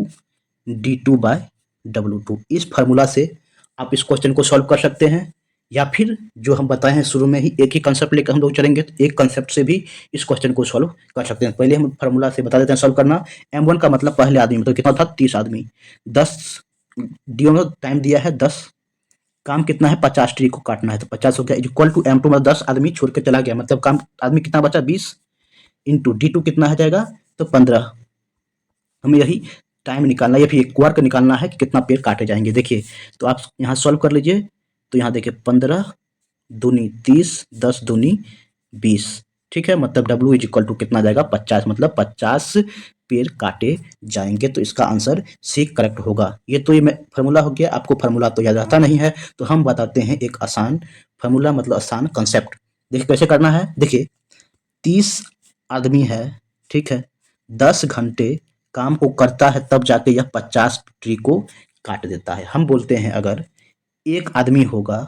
D2 by W2। इस फार्मूला से आप इस क्वेश्चन को सॉल्व कर सकते हैं, या फिर जो हम बताए हैं शुरू में ही, एक ही कंसेप्ट लेकर हम लोग चलेंगे तो एक कंसेप्ट से भी इस क्वेश्चन को सॉल्व कर सकते हैं। पहले हम फार्मूला से बता देते हैं सॉल्व करना। M1 का मतलब पहले आदमी, मतलब कितना था, 30 आदमी, 10 डी में टाइम दिया है 10, काम कितना है, 50 ट्री को काटना है, तो 50 हो गया, इक्वल टू M2 मतलब 10 आदमी छोड़ के चला गया, मतलब काम आदमी कितना बचा, 20, इंटू D2 कितना है जाएगा, तो 15। हमें यही टाइम निकालना है या फिर एक वर्क निकालना है कि कितना पेड़ काटे जाएंगे। देखिए तो आप यहाँ सॉल्व कर लीजिए, तो यहाँ देखिए 15 दूनी 30, 10 दूनी 20, ठीक है, मतलब W इज इक्वल टू कितना जाएगा, 50, मतलब 50 पेड़ काटे जाएंगे। तो इसका आंसर सी करेक्ट होगा। ये तो ये फार्मूला हो गया, आपको फार्मूला तो याद रहता नहीं है, तो हम बताते हैं एक आसान फार्मूला, मतलब आसान कंसेप्ट। देखिए कैसे करना है, देखिए 30 आदमी है, ठीक है, 10 घंटे काम को करता है, तब जाके यह 50 ट्री को काट देता है। हम बोलते हैं अगर एक आदमी होगा,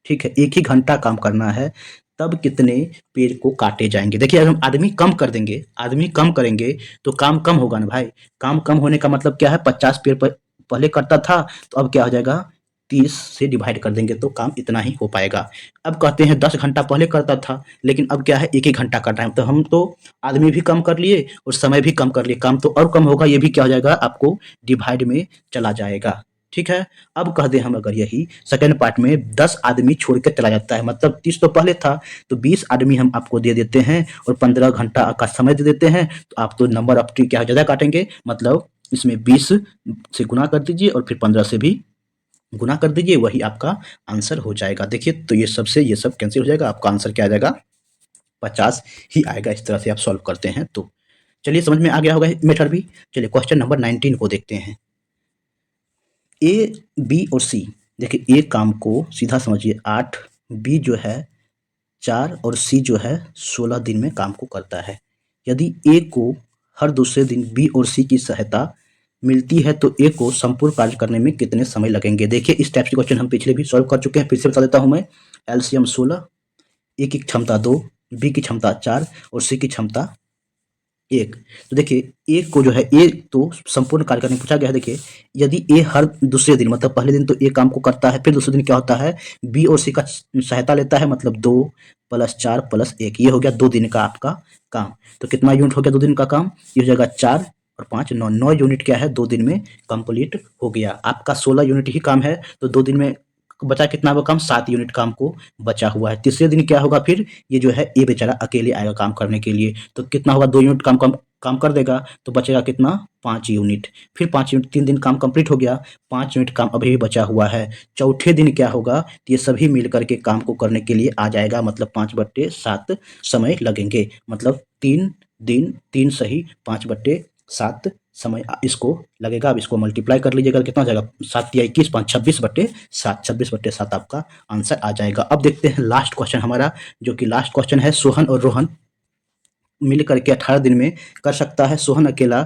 ठीक है, एक ही घंटा काम करना है, तब कितने पेड़ को काटे जाएंगे। देखिए अगर हम आदमी कम कर देंगे, आदमी कम करेंगे तो काम कम होगा ना भाई, काम कम होने का मतलब क्या है, 50 पेड़ पहले करता था, तो अब क्या हो जाएगा, 30 से डिवाइड कर देंगे तो काम इतना ही हो पाएगा। अब कहते हैं 10 घंटा पहले करता था, लेकिन अब क्या है, एक ही घंटा कर रहे हैं, तो हम तो आदमी भी कम कर लिए और समय भी कम कर लिए, काम तो और कम होगा, ये भी क्या हो जाएगा, आपको डिवाइड में चला जाएगा। ठीक है, अब कह दें हम अगर यही सेकंड पार्ट में 10 आदमी छोड़ के चला जाता है, मतलब 30 तो पहले था, तो 20 आदमी हम आपको दे देते हैं और 15 घंटा का समय दे देते हैं, तो आप तो नंबर ऑफ ट्री क्या ज़्यादा काटेंगे, मतलब इसमें 20 से गुना कर दीजिए और फिर 15 से भी गुना कर दीजिए, वही आपका आंसर हो जाएगा। देखिए तो ये सबसे ये सब कैंसिल हो जाएगा, आपका आंसर क्या आ जाएगा, 50 ही आएगा। इस तरह से आप सॉल्व करते हैं। तो चलिए समझ में आ गया होगा मेथड भी। चलिए क्वेश्चन नंबर 19 को देखते हैं। ए बी और सी, देखिए ए काम को सीधा समझिए 8, बी जो है 4 और सी जो है 16 दिन में काम को करता है। यदि ए को हर दूसरे दिन बी और सी की सहायता मिलती है तो ए को संपूर्ण कार्य करने में कितने समय लगेंगे। देखिए इस टाइप के क्वेश्चन हम पिछले भी सॉल्व कर चुके हैं, फिर से बता देता हूं मैं। एलसीएम 16, ए की क्षमता 2, बी की क्षमता 4 और सी की क्षमता 1। तो देखिए ए को जो है, ए तो संपूर्ण कार्य करने पूछा गया है। देखिए यदि ए हर दूसरे दिन, मतलब पहले दिन तो ए काम को करता है, फिर दूसरे दिन क्या होता है, बी और सी का सहायता लेता है, मतलब 2 + 4 + 1, ये हो गया 2 दिन का आपका काम। तो कितना यूनिट हो गया 2 दिन का काम, ये हो जाएगा 4 और 5 9, 9 यूनिट क्या है 2 दिन में कंप्लीट हो गया। आपका 16 यूनिट ही काम है, तो 2 दिन में बचा कितना वो काम, 7 यूनिट काम को बचा हुआ है। तीसरे दिन क्या होगा फिर, ये जो है ए बेचारा अकेले आएगा काम करने के लिए, तो कितना होगा 2 यूनिट काम कम काम कर देगा तो बचेगा कितना 5 यूनिट। फिर 5 यूनिट 3 दिन काम कंप्लीट हो गया, 5 यूनिट काम अभी भी बचा हुआ है। चौथे दिन क्या होगा, ये सभी मिल करके काम को करने के लिए आ जाएगा, मतलब 5/7 समय लगेंगे। मतलब 3 दिन 3 सही 5/7 समय इसको लगेगा। अब इसको मल्टीप्लाई कर लीजिएगा, कितना हो जाएगा 7 या 21 5 26/7 26/7 आपका आंसर आ जाएगा। अब देखते हैं लास्ट क्वेश्चन हमारा, जो कि लास्ट क्वेश्चन है, सोहन और रोहन मिल करके 18 दिन में कर सकता है, सोहन अकेला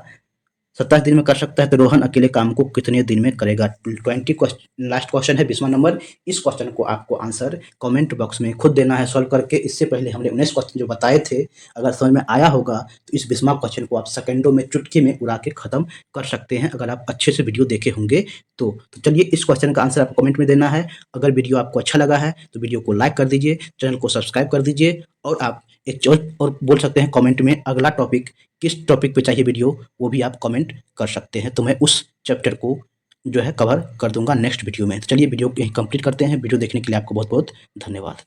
27 दिन में कर सकता है, तो रोहन अकेले काम को कितने दिन में करेगा। 20 क्वेश्चन लास्ट क्वेश्चन है, 20वां नंबर। इस क्वेश्चन को आपको आंसर कमेंट बॉक्स में खुद देना है सॉल्व करके। इससे पहले हमने 19 क्वेश्चन जो बताए थे, अगर समझ में आया होगा तो इस 20वां क्वेश्चन को आप सेकंडों में चुटकी में उड़ा के खत्म कर सकते हैं, अगर आप अच्छे से वीडियो देखे होंगे तो चलिए इस क्वेश्चन का आंसर आपको कमेंट में देना है। अगर वीडियो आपको अच्छा लगा है तो वीडियो को लाइक कर दीजिए, चैनल को सब्सक्राइब कर दीजिए, और आप एक और बोल सकते हैं कमेंट में अगला टॉपिक किस टॉपिक पे चाहिए वीडियो, वो भी आप कमेंट कर सकते हैं, तो मैं उस चैप्टर को जो है कवर कर दूंगा नेक्स्ट वीडियो में। तो चलिए वीडियो को यहीं कंप्लीट करते हैं। वीडियो देखने के लिए आपको बहुत बहुत धन्यवाद।